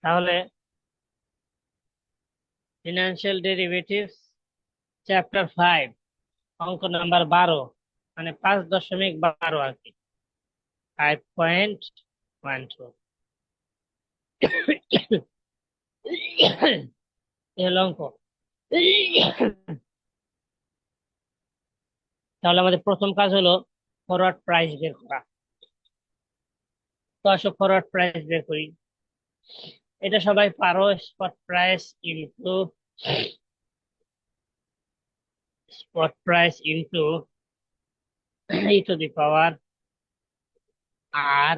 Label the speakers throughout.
Speaker 1: তাহলে financial derivatives chapter 5 অঙ্ক number 12, মানে 5.12 আর কি, 5.12 হলো অঙ্ক। তাহলে আমাদের প্রথম কাজ হলো ফরওয়ার্ড প্রাইস বের করা। তো আসো ফরওয়ার্ড প্রাইস বের করি। এটা সবাই পারো, spot price into E to the power R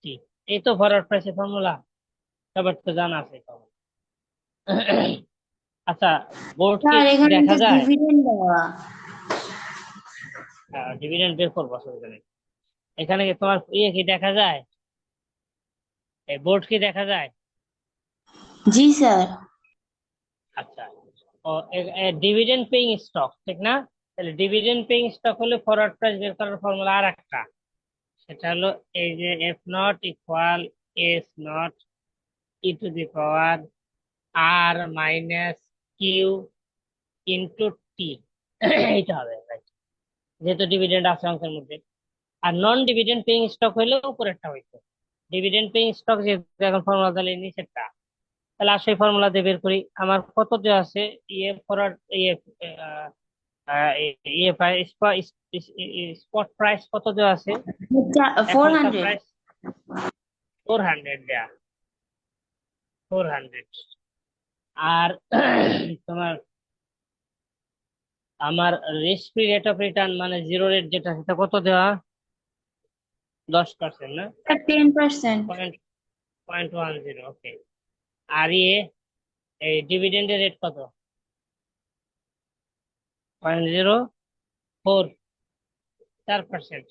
Speaker 1: T. এই তো ফরওয়ার্ড প্রাইসের ফর্মুলা, সবার তো জানা আছে ফর্মুলা। আচ্ছা, বোর্ড কি
Speaker 2: স্যার এখানে
Speaker 1: দেখা
Speaker 2: যে
Speaker 1: যায়?
Speaker 2: ডিভিডেন্ড দেওয়া।
Speaker 1: ডিভিডেন্ড বের করবো, অসুবিধা নেই। এখানে কি তোমার ইয়ে কি দেখা যায়? এই বোর্ড কি দেখা যায়?
Speaker 2: জি স্যার।
Speaker 1: আচ্ছা, ও ডিভিডেন্ড পেইং স্টক, ঠিক না? তাহলে ডিভিডেন্ড পেইং স্টক হলে ফরওয়ার্ড প্রাইস বের করার ফর্মুলা আর একটা, সেটা হলো এই যে F naught equal S naught E to the power R minus Q into T. এইটা হবে right? যেহেতু ডিভিডেন্ড আছে অঙ্কের মধ্যে। আর নন ডিভিডেন্ড পেইং স্টক হইলে উপরেরটা হইতো। ডিভিডেন্ড পেইং স্টক যেহেতু এখন ফর্মুলা তাহলে নিচেরটা। তাহলে আর সেই ফর্মুলা দিয়ে বের করি। আমার কত যে আছে ইয়ে ফরওয়ার্ড ইয়ে আহ, আহ, ইয়ে স্পট প্রাইস কত দেওয়া আছে?
Speaker 2: ফোর
Speaker 1: এখনকার
Speaker 2: হান্ড্রেড
Speaker 1: প্রাইস 400 দেয়া, 400। আর তোমার আমার risk free rate of return মানে জিরো রেট যেটা, সেটা কত দেওয়া? 10%, না?
Speaker 2: 10%।
Speaker 1: 0.10, ওকে। আর ইয়ে এই ডিভিডেন্ডের রেট কত? 0.04, 4%।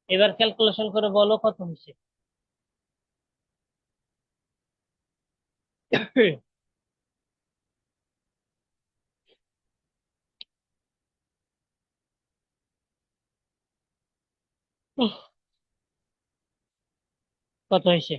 Speaker 1: এবার ক্যালকুলেশন করে বলো কত হয়েছে। কত হয়েছে?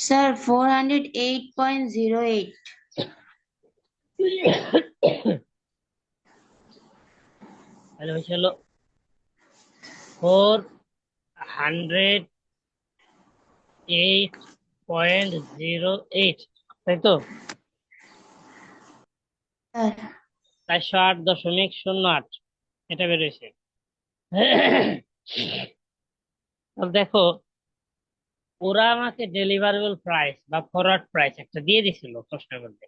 Speaker 2: স্যার 408.08।
Speaker 1: তাহলে হয়েছে হলো 408.08, তাই তো?
Speaker 2: স্যার
Speaker 1: 408.08 এটা বেরোয়েছে। তাহলে দেখো, ওরা আমাকে ডেলিভারেবল প্রাইস বা ফরওয়ার্ড প্রাইস একটা দিয়ে দিছিল প্রশ্নের মধ্যে।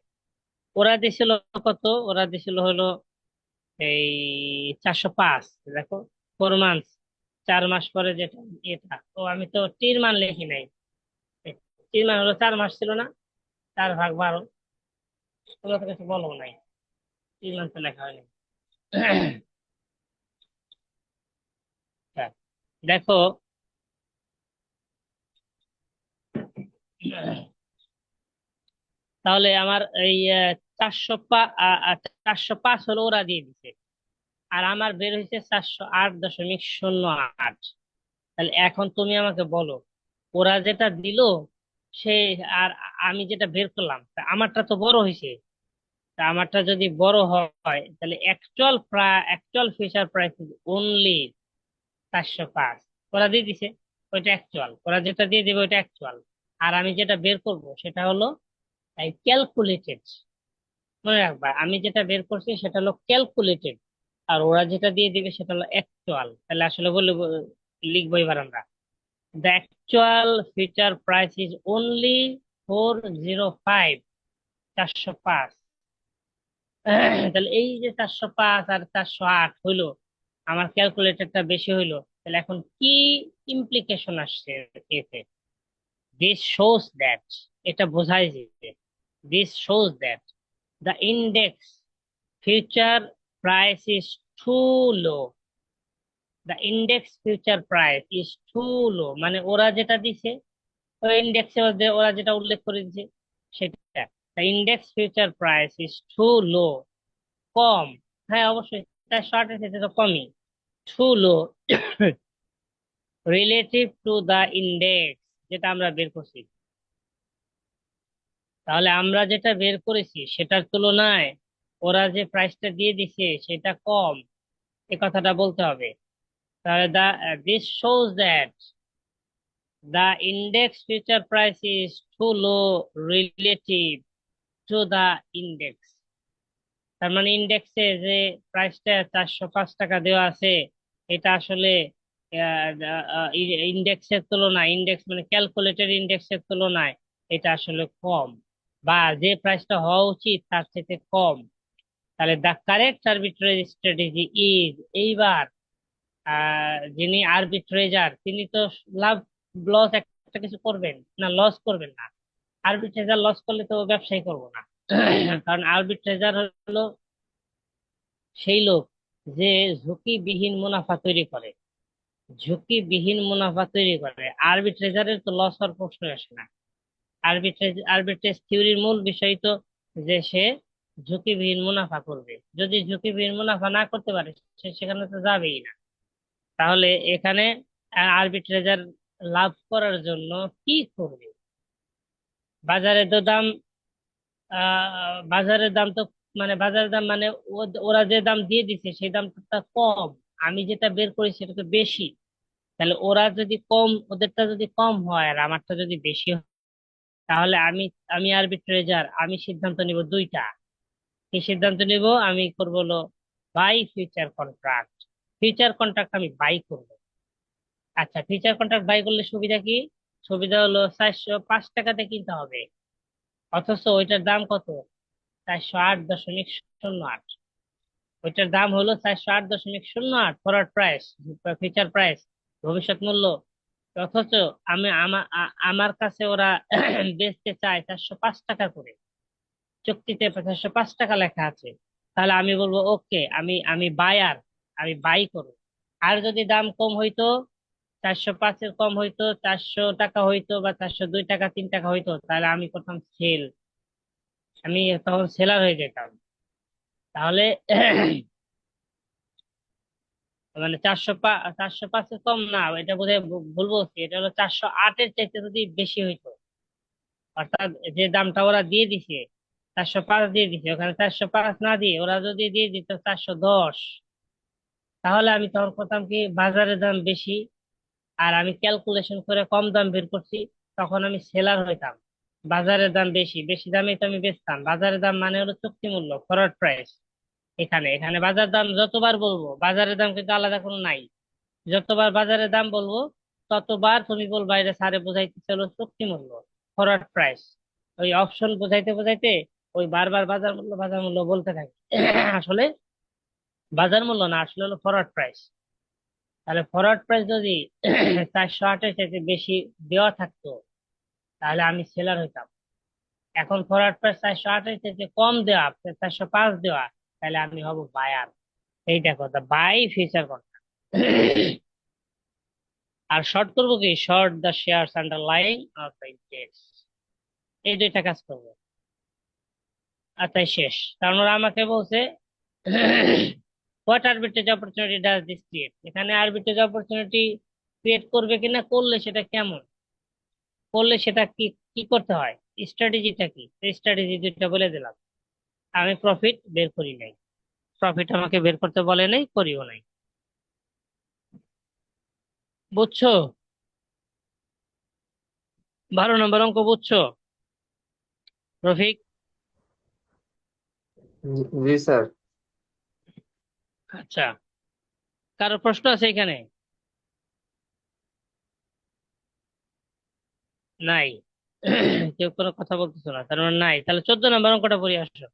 Speaker 1: ওরা দিছিল কত? ওরা দিছিল হলো এই 405। দেখো, 4 মান্থ, 4 মাস পরে যেটা, এটা তো আমি তো টির মান লিখি নাই। টির মান হলো 4 মাস ছিল না, 4/12। তোমরা তো কিছু বলো নাই, টির মান তো লেখা হয়নি। হ্যাঁ, দেখো, তাহলে আমার এই 405 হলো ওরা দিয়ে দিছে, আর আমার বের হয়েছে 408.08। তাহলে এখন তুমি আমাকে বলো, ওরা যেটা দিল সে আর আমি যেটা বের করলাম, তা আমারটা তো বড় হয়েছে। তা আমারটা যদি বড় হয় তাহলে actual future price is only 405। ওরা দিয়ে দিছে ওইটা অ্যাকচুয়াল, ওরা যেটা দিয়ে দিবে ওইটা অ্যাকচুয়াল। আর আমি যেটা বের করব সেটা হলো ক্যালকুলেটেড। মনে রাখবা, আমি যেটা বের করছি সেটা হলো ক্যালকুলেটেড, আর ওরা যেটা দিয়ে দিবে সেটা হলো অ্যাকচুয়াল। তাহলে আসলে বলে লিখবো এবার আমরা, the actual future price is only 405, 405। তাহলে এই যে 405 আর 408 হইলো, আমার ক্যালকুলেটরটা বেশি হইলো। তাহলে এখন কি ইমপ্লিকেশন আসছে এতে? দিস শোজ দ্যাট, এটা বোঝায় যে this shows that the index future price is too low. The index future price is too low মানে ওরা যেটা দিছে ওই ইন্ডেক্সের মধ্যে ওরা যেটা উল্লেখ করে দিচ্ছে সেটা, the index future price is too low, কম। হ্যাঁ অবশ্যই, তার শর্টের ক্ষেত্রে তো কমই। Too low relative to the index, যেটা আমরা বের করছি। তাহলে আমরা যেটা বের করেছি সেটার তুলনায় ওরা যে প্রাইসটা দিয়ে দিছে সেটা কম, এ কথাটা বলতে হবে। তাহলে this shows that the index future price is too low relative to the index. তার মানে ইন্ডেক্সে যে প্রাইসটা 405 টাকা দেওয়া আছে, এটা আসলে ইন্ডেক্সের তুলনায়, ইন্ডেক্স মানে ক্যালকুলেটেড ইন্ডেক্সের তুলনায় এটা আসলে কম, বা যে প্রাইসটা হওয়া উচিত তার থেকে কম। তাহলে the correct arbitrage strategy is, এইবার যিনি আরবিট্রেজার তিনি তো লাভ লস একটা কিছু করবেন না, লস করবেন না। আরবিট্রেজার লস করলে তো ব্যবসায় করবো না। কারণ আরবিট্রেজার হলো সেই লোক যে ঝুঁকিবিহীন মুনাফা তৈরি করে, ঝুঁকিবিহীন মুনাফা তৈরি করে। আরবিট্রেজারের তো লস হওয়ার প্রশ্ন আসে না। আরবিট্রেজ থিওরির মূল বিষয় তো যে সে ঝুঁকিবিহীন মুনাফা করবে। যদি ঝুঁকিবিহীন মুনাফা না করতে পারে সে সেখানে তো যাবেই না। তাহলে এখানে আরবিট্রেজার লাভ করার জন্য কি করবে? বাজারে তো দাম, বাজারের দাম তো মানে বাজারের দাম মানে ওরা যে দাম দিয়ে দিছে সেই দামটা কম, আমি যেটা বের করি সেটা তো বেশি। তাহলে ওরা যদি কম, ওদেরটা যদি কম হয় আর আমারটা যদি বেশি হয়, তাহলে আমি আমি আরবিট্রেজার, আমি সিদ্ধান্ত নিব দুইটা। কি সিদ্ধান্ত নিব? আমি করবো হলো buy future contract. Future contract আমি বাই করব। আচ্ছা, ফিউচার কন্ট্রাক্ট বাই করলে সুবিধা কি? সুবিধা হলো 405 টাকাতে কিনতে হবে, অথচ ওইটার দাম কত? 408.08। ওইটার দাম হলো 408.08 ফরওয়ার্ড প্রাইস, ফিউচার প্রাইস, ভবিষ্যৎ মূল্য। অথচ আমার কাছে ওরা বেচতে চায় 405 টাকা করে, চুক্তিতে 405 টাকা লেখা আছে। তাহলে আমি বলবো ওকে, আমি আমি বায়ার, আমি বাই করবো। আর যদি দাম কম হইতো, 405-এর কম হইতো, 400 টাকা হইতো বা 402 টাকা 3 টাকা হইতো, তাহলে আমি করতাম সেল, আমি তখন সেলার হয়ে যেতাম। তাহলে মানে 405-এর কম না, এটা বোধহয় ভুল বলছি, এটা হলো 408-এর চাইতে যদি বেশি হইতো, অর্থাৎ যে দামটা ওরা দিয়ে দিছে 405 দিয়ে দিছে, ওখানে 405 না দিয়ে ওরা যদি দিয়ে দিত 410, তাহলে আমি তখন করতাম কি, বাজারের দাম বেশি আর আমি ক্যালকুলেশন করে কম দাম বের করছি, তখন আমি সেলার হইতাম। বাজারের দাম বেশি, বেশি দামে তো আমি বেচতাম। বাজারের দাম মানে হলো চুক্তি মূল্য, ফরওয়ার্ড প্রাইস। এখানে এখানে বাজার দাম যতবার বলবো, বাজারের দাম কিন্তু আলাদা কোনো নাই। যতবার বাজারের দাম বলবো ততবার তুমি বলবা এটা স্যারে বোঝাইতেছে হলো চুক্তি মূল্য, ফরওয়ার্ড প্রাইস। ওই অপশন বোঝাইতে বোঝাইতে ওই বারবার বাজার মূল্য বলতে থাকে। আসলে বাজার মূল্য না, আসলে হলো ফরওয়ার্ড প্রাইস। তাহলে ফরওয়ার্ড প্রাইস যদি 408-এর চাইতে বেশি দেওয়া থাকতো, তাহলে আমি সেলার হইতাম। এখন ফরওয়ার্ড প্রাইস 408-এর চাইতে কম দেওয়া, 405 দেওয়া, তাহলে আমি হব বায়ার। এই দেখো, দা বাই ফিউচার কন্ট্রাক্ট। আর শর্ট করবো কি? Short the shares underlying of the index. এই দুইটা কাজ করবো। আর তাই শেষ। কারণ ওরা আমাকে বলছে what arbitrage opportunity does this create, এখানে আরবিট্রেজ অপরচুনিটি ক্রিয়েট করবে কিনা, করলে সেটা কেমন, করলে সেটা কি কি করতে হয়, স্ট্র্যাটেজিটা কি, স্ট্র্যাটেজি দুইটা বলে দিলাম। আমি প্রফিট বের করি নাই, প্রফিট আমাকে বের করতে বলে নাই, করিও নাই। বুঝছো? 12 নম্বর অঙ্ক বুঝছো রফিক?
Speaker 3: জি স্যার।
Speaker 1: আচ্ছা, কারো প্রশ্ন আছে এখানে? নাই? কেউ কোনো কথা বলতেছো না, তার মানে নাই। তাহলে 14 নম্বর অঙ্কটা পড়ে আসো।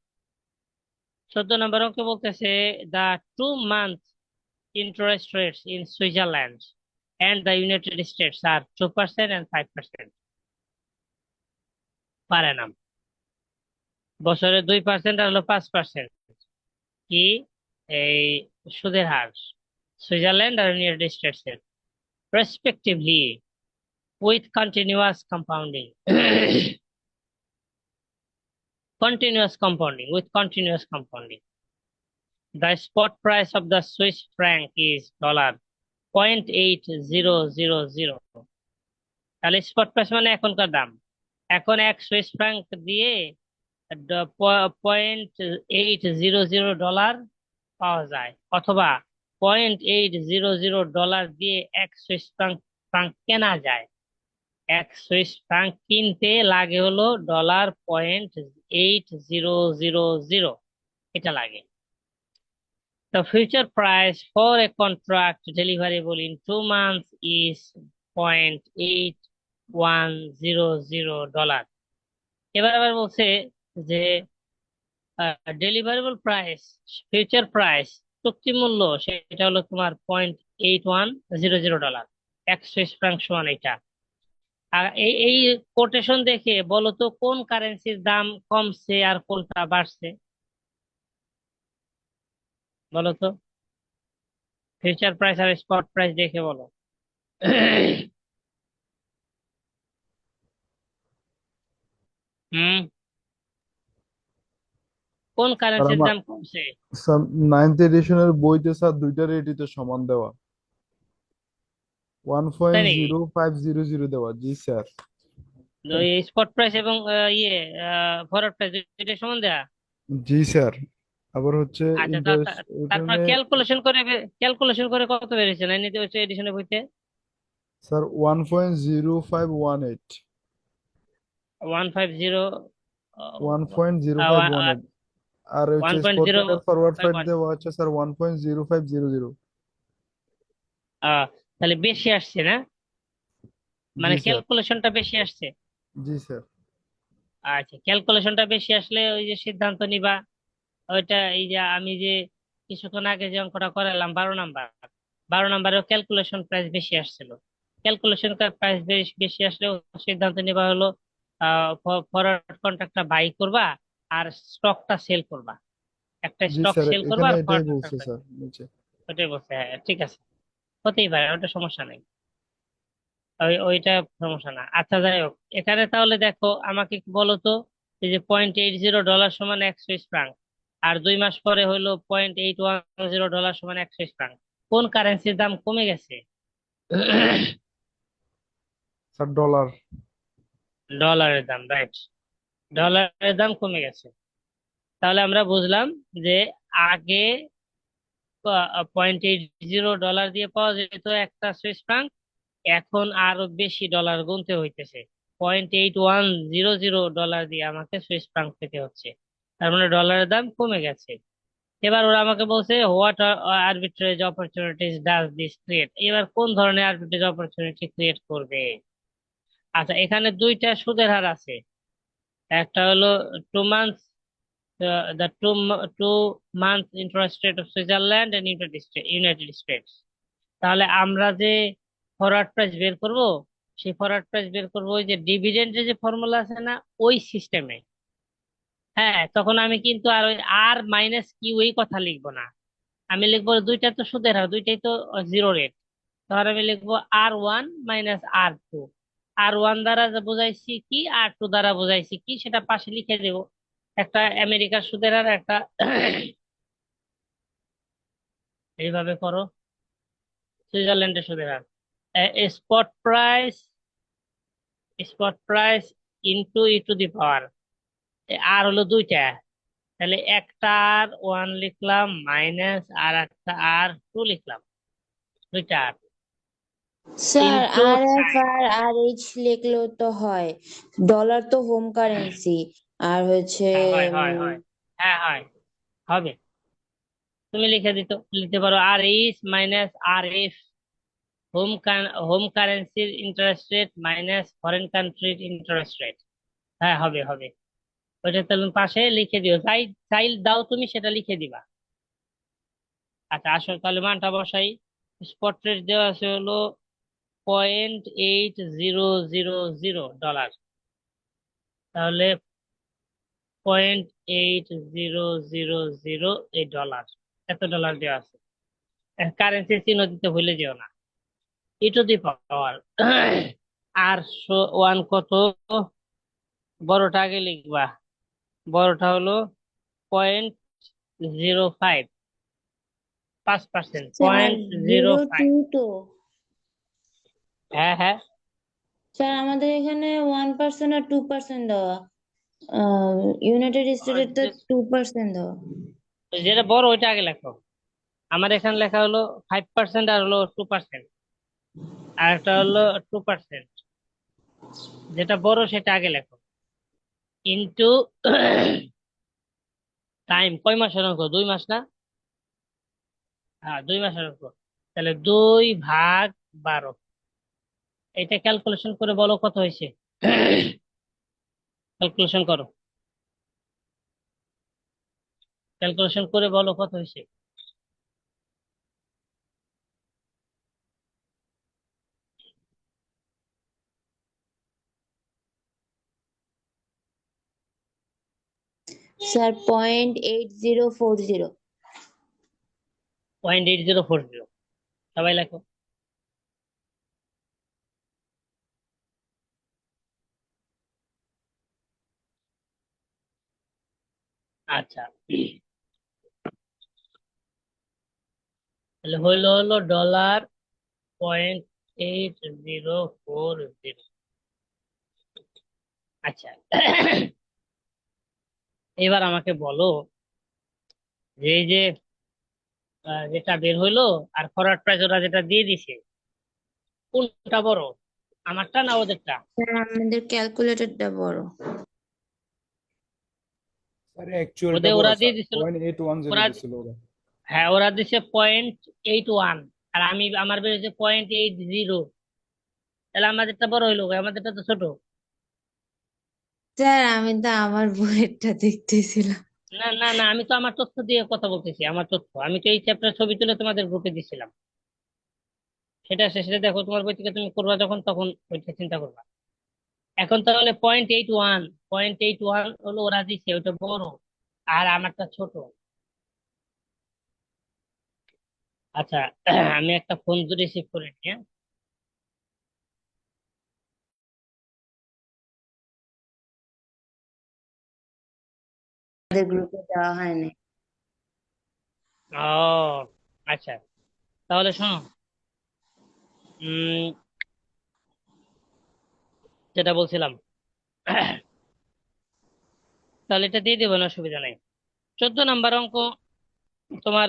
Speaker 1: 14 নম্বর অঙ্কে বলতেছে দা 2 month interest rates in Switzerland and the United States are 2% and 5% per annum। বছরে 2% আর হলো 5% কি এই সুদের হার সুইজারল্যান্ড আর ইউনাইটেড স্টেটস এর respectively with continuous compounding. continuous compounding, with continuous compounding. The spot price of the Swiss franc is $0.8000. তাহলে spot price মানে এখনকার দাম। এখন 1 সুইস ফ্রাঙ্ক দিয়ে $0.800 পাওয়া যায়, অথবা $0.800 দিয়ে 1 সুইস ফ্রাঙ্ক কেনা যায়। 1 সুইস ফ্রাঙ্ক কিনতে লাগে হলো $0.8000, এটা লাগে। The future price for a contract deliverable in 2 months is $0.8100. এবার আবার বলছে যে ডেলিভারেবল প্রাইস, ফিউচার প্রাইস, চুক্তি মূল্য, সেটা হলো তোমার $0.8100। 1 সুইস ফ্রাঙ্ক সমান এটা। আর এই কোটেশন দেখে বলো তো কোন কারেন্সির দাম কমছে আর কোনটা বাড়ছে, বলো তো। ফিউচার প্রাইস আর স্পট প্রাইস দেখে বলো। হুম, কোন
Speaker 3: আর
Speaker 1: কারেন্সির
Speaker 3: আমার
Speaker 1: দাম কমছে?
Speaker 3: স্যার 9th এডিশনের বইতে স্যার দুইটা রেটই তো সমান দেওয়া, ওয়ান
Speaker 1: তাই
Speaker 3: পয়েন্ট
Speaker 1: নাকি?
Speaker 3: জিরো ফাইভ জিরো জিরো দেওয়া। জি স্যার।
Speaker 1: স্পট প্রাইস এবং ইয়ে ফরওয়ার্ড প্রাইস দুইটা সমান দেয়া?
Speaker 3: জি স্যার। আবার হচ্ছে
Speaker 1: আচ্ছা,
Speaker 3: ইন্টারেস্ট
Speaker 1: তারপর
Speaker 3: এখানে
Speaker 1: ক্যালকুলেশন করে কত বেরিয়েছে না এডিশনের বইতে?
Speaker 3: স্যার 1.0518।
Speaker 1: 150,
Speaker 3: 1.0518। আর
Speaker 1: ওয়ান
Speaker 3: হচ্ছে
Speaker 1: পয়েন্ট
Speaker 3: স্পট
Speaker 1: জিরো
Speaker 3: রেটের ফরওয়ার্ড
Speaker 1: ফাইভ
Speaker 3: ফাইট
Speaker 1: ওয়ান
Speaker 3: দেওয়া হচ্ছে স্যার 1.0500।
Speaker 1: তাহলে বেশি আসছে না,
Speaker 3: জি
Speaker 1: মানে
Speaker 3: স্যার।
Speaker 1: ক্যালকুলেশনটা বেশি আসছে।
Speaker 3: জি স্যার।
Speaker 1: আচ্ছা, ক্যালকুলেশনটা বেশি আসলে ওই যে সিদ্ধান্ত নিবা, ওইটা এই যে আমি যে কিছুক্ষণ আগে যে অঙ্কটা করালাম 12 নাম্বার, 12 নাম্বারেও ক্যালকুলেশন প্রাইস বেশি আসছিল। ক্যালকুলেশন প্রাইস বেশি আসলে সিদ্ধান্ত নেওয়া হলো ফরওয়ার্ড কন্ট্রাক্টটা বাই করবা আর স্টকটা সেল করবা। একটা
Speaker 3: জি
Speaker 1: স্টক
Speaker 3: স্যার,
Speaker 1: সেল করবা
Speaker 3: এখানে
Speaker 1: আর
Speaker 3: এটাই
Speaker 1: ফরওয়ার্ড
Speaker 3: বলছে
Speaker 1: কন্ট্রাক্ট।
Speaker 3: স্যার নিচে।
Speaker 1: ওইটাই বলছে, হ্যাঁ ঠিক আছে, হতেই পারে, ওটা সমস্যা নেই। ওইটা সমস্যা না। আচ্ছা যাই হোক, এখানে তাহলে দেখো আমাকে একটু বলো তো, এই যে $0.80 সমান 1 সুইস ফ্রাঙ্ক, আর 2 মাস পরে হইলো $0.810 সমান 1 সুইস ফ্রাঙ্ক, কোন কারেন্সির দাম কমে গেছে?
Speaker 3: Sir dollar.
Speaker 1: ডলারের দাম, রাইট, ডলারের দাম কমে গেছে। তাহলে আমরা বুঝলাম যে আগে $0.80 দিয়ে পাওয়া যেত 1 সুইস ফ্রাঙ্ক, এখন আরো বেশি ডলার গুনতে হইতেছে, $0.8100 দিয়ে আমাকে সুইস ফ্রাঙ্ক পেতে হচ্ছে। তার মানে ডলারের দাম কমে গেছে। এবার ওরা আমাকে বলছে what arbitrage opportunities does this create, এবার কোন ধরনের আরবিট্রেজ অপরচুনিটি ক্রিয়েট করবে। আচ্ছা, এখানে দুইটা সুদের হার আছে, একটা হলো 2 month, the 2 month interest rate of Switzerland and United States. তাহলে আমরা যে ফরওয়ার্ড প্রাইস বের করব, সেই ফরওয়ার্ড প্রাইস বের করব ওই যে ডিভিডেন্ডের যে ফর্মুলা আছে না, ওই সিস্টেমে। হ্যাঁ, তখন আমি কিন্তু আর ওই আর মাইনাস কিউ এই কথা লিখবো না, আমি লিখবো দুইটা তো সুদের হার, দুইটাই তো জিরো রেট। তখন আমি লিখবো R1 - R2। R1 দ্বারা যা বোঝাইছি কি, R2 দ্বারা বোঝাইছি কি, সেটা পাশে লিখে দেবো। একটা আমেরিকার সুদের হার, একটা এইভাবে করো সুইজারল্যান্ডের সুদের হার। স্পট প্রাইস, ইন্টু E⁻, আর হলো দুইটা, তাহলে একটা R1 লিখলাম মাইনাস আর একটা R2 লিখলাম, দুইটা আর
Speaker 2: স্যার
Speaker 1: ইন্টু
Speaker 2: আর এফ
Speaker 1: টাইম।
Speaker 2: আর আর এইচ লিখলেও তো হয়, ডলার তো হোম কারেন্সি। আর হচ্ছে
Speaker 1: হ্যাঁ, হয় হয়
Speaker 2: উম,
Speaker 1: হয়, হ্যাঁ হয়, হবে। তুমি লিখতে পারো R is - RF, হোম কারেন্সির ইন্টারেস্ট রেট মাইনাস ফরেন কান্ট্রির ইন্টারেস্ট রেট। হ্যাঁ, হবে হবে। ওইটা তাহলে পাশে লিখে দিও, চাইল দাও তুমি সেটা লিখে দিবা। আচ্ছা আসল তাহলে মানটা বসাই। স্পট রেট দেওয়া আছে হলো $0.8000, তাহলে 0.8000 এই ডলার, এত ডলার দেওয়া আছে। কারেন্সি চিহ্ন দিতে ভুলে যেও না। E⁻, আর ওয়ান কত, বড়টা আগে লিখবা, বড়টা হলো 0.05, 5%,
Speaker 2: স্যার
Speaker 1: 0.05।
Speaker 2: 0.2 তো।
Speaker 1: হ্যাঁ হ্যাঁ,
Speaker 2: স্যার আমাদের এখানে 1% আর 2% দেওয়া। ইউনাইটেড
Speaker 1: আর
Speaker 2: স্টেটের তো 2% দেওয়া।
Speaker 1: যেটা বড় ওইটা আগে লেখো। আমার এখানে লেখা হলো 5% আর হলো 2%, আর একটা হলো 2%। যেটা বড় সেটা আগে লেখো। ইন্টু টাইম, কয় মাসের অঙ্ক? 2 মাস না? হ্যাঁ, 2 মাসের অঙ্ক। তাহলে 2/12। এটা ক্যালকুলেশন করে বলো কত হয়েছে। ক্যালকুলেশন করো, ক্যালকুলেশন করে বলো কত হয়েছে।
Speaker 2: স্যার 0.8040।
Speaker 1: 0.8040। সবাই লেখো। আচ্ছা, তাহলে হলো $.8040। আচ্ছা, এবার আমাকে বলো যে এই যে যেটা বের হইলো আর ফরওয়ার্ড প্রাইস ওরা যেটা দিয়ে দিছে, কোনটা বড়, আমারটা না ওদেরটা?
Speaker 2: স্যার আমাদের ক্যালকুলেটরটা বড়।
Speaker 4: স্যার অ্যাকচুয়ালটা
Speaker 1: ওদের
Speaker 4: বড়
Speaker 1: ওরা দিয়ে
Speaker 4: স্যার,
Speaker 1: দিছিল,
Speaker 4: 0.810
Speaker 1: ওরা,
Speaker 4: দিছিল ওরা।
Speaker 1: হ্যাঁ ওরা দিছে 0.81, আর আমার বেরোছে 0.80। তাহলে আমাদেরটা বড় হইলো কই? আমাদেরটা তো ছোট।
Speaker 2: স্যার আমি তো আমার বইয়েরটা দেখতেছিলাম।
Speaker 1: না না না, আমি তো আমার তথ্য দিয়ে কথা বলতেছি, আমার তথ্য। আমি তো এই চ্যাপ্টার ছবি তুলে তোমাদের গ্রুপে দিছিলাম। সেটা শেষে দেখো, তোমার বই থেকে তুমি করবা যখন, তখন ওইটা চিন্তা করবা। এখন তাহলে 0.81, 0.81 হলো ওরা দিছে, ওইটা বড় আর আমারটা ছোট। আচ্ছা, আমি একটা ফোন রিসিভ করে নিই, হ্যাঁ?
Speaker 2: আমাদের গ্রুপে দেওয়া হয়নি।
Speaker 1: ও আচ্ছা, তাহলে শোনো, উম যেটা বলছিলাম, তাহলে এটা দিয়ে দেবো না, অসুবিধা নেই। 14 নাম্বার অঙ্ক তোমার।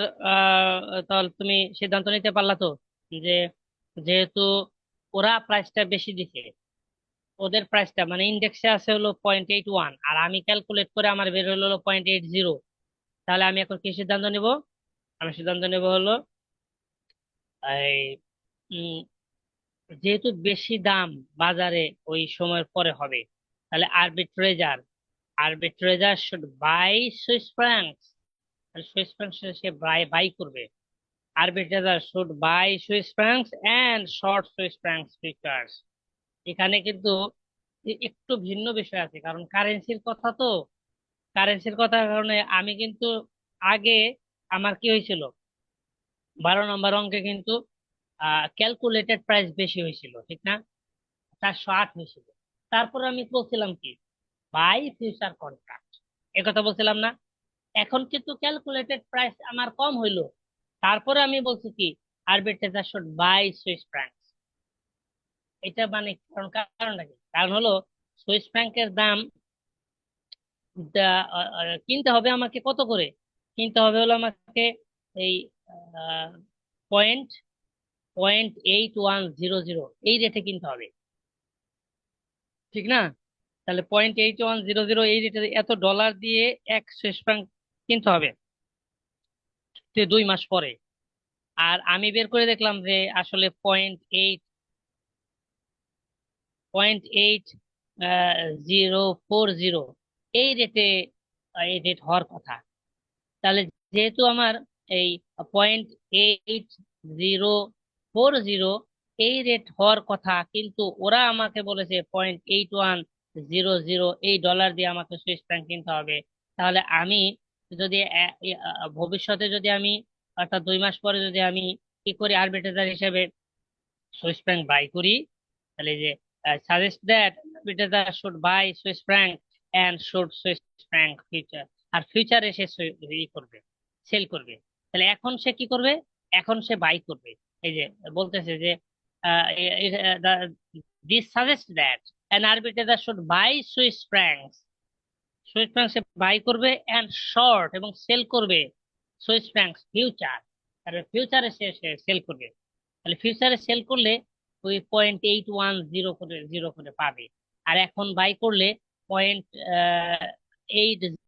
Speaker 1: তাহলে তুমি সিদ্ধান্ত নিতে পারলা তো, যে যেহেতু ওরা প্রাইসটা বেশি দিছে, ওদের প্রাইসটা মানে ইন্ডেক্সে আছে হলো 0.81, আর আমি ক্যালকুলেট করে আমার বের হলো 0.80, তাহলে আমি এখন কি সিদ্ধান্ত নিব? আমি সিদ্ধান্ত নেব হলো এই উম, যেহেতু বেশি দাম বাজারে ওই সময়ের পরে হবে, তাহলে arbitrageur, arbitrageur should buy Swiss francs. তাহলে সুইস ফ্রাঙ্কস সে বাই বাই করবে। Arbitrageur should buy Swiss francs and short Swiss francs futures. এখানে কিন্তু একটু ভিন্ন বিষয় আছে, কারণ কারেন্সির কথা তো। কারেন্সির কথার কারণে আমি কিন্তু আগে আমার কি হয়েছিল, 12 নম্বর অঙ্কে কিন্তু ক্যালকুলেটেড প্রাইস বেশি হয়েছিল, ঠিক না? 408 হয়েছিল। তারপর আমি বলছিলাম কি, বাই ফিউচার কন্ট্রাক্ট, কথা বলছিলাম না? এখন কিন্তু ক্যালকুলেটেড প্রাইস আমার কম হইলো, তারপরে আমি বলছি কি, আরবিট্রেজার শুড বাই সুইস ফ্র্যাঙ্কস। এটা মানে কারণটা কি? কারণ হলো সুইস ফ্র্যাঙ্কের দাম কিনতে হবে আমাকে কত করে? কিনতে হবে হলো আমাকে এই পয়েন্ট 0.8100 এই রেটে কিনতে হবে, ঠিক না? তাহলে 0.8100 এই রেটে এত ডলার দিয়ে এক সুইস ফ্রাঙ্ক কিনতে হবে 2 মাস পরে। আর আমি বের করে দেখলাম যে আসলে 0.8040 এই রেটে, এই রেট হওয়ার কথা। তাহলে যেহেতু আমার এই 0.8040 এই রেট হওয়ার কথা, কিন্তু ওরা আমাকে বলেছে 0.8100 এই ডলার দিয়ে আমাকে সুইস ফ্র্যাঙ্ক কিনতে হবে। তাহলে আমি যদি ভবিষ্যতে যদি আমি, অর্থাৎ 2 মাস পরে যদি আমি কি করি, আরবিট্রেজার হিসেবে সুইস ফ্র্যাঙ্ক বাই করি, তাহলে যে suggest that arbitrageur should buy Swiss franc and short Swiss franc future, আর ফিউচারে সে ই করবে, সেল করবে। তাহলে এখন সে কি করবে? এখন সে বাই করবে। এই যে বলতেছে যে this suggest that an arbitrator should buy Swiss francs, Swiss franc সে বাই করবে, অ্যান্ড শর্ট এবং সেল করবে সুইস ফ্র্যাঙ্কস ফিউচার, তাহলে ফিউচারে সে সেল করবে। তাহলে ফিউচারে সেল করলে ওই 0.810 করে পাবে, আর এখন বাই করলে 0.8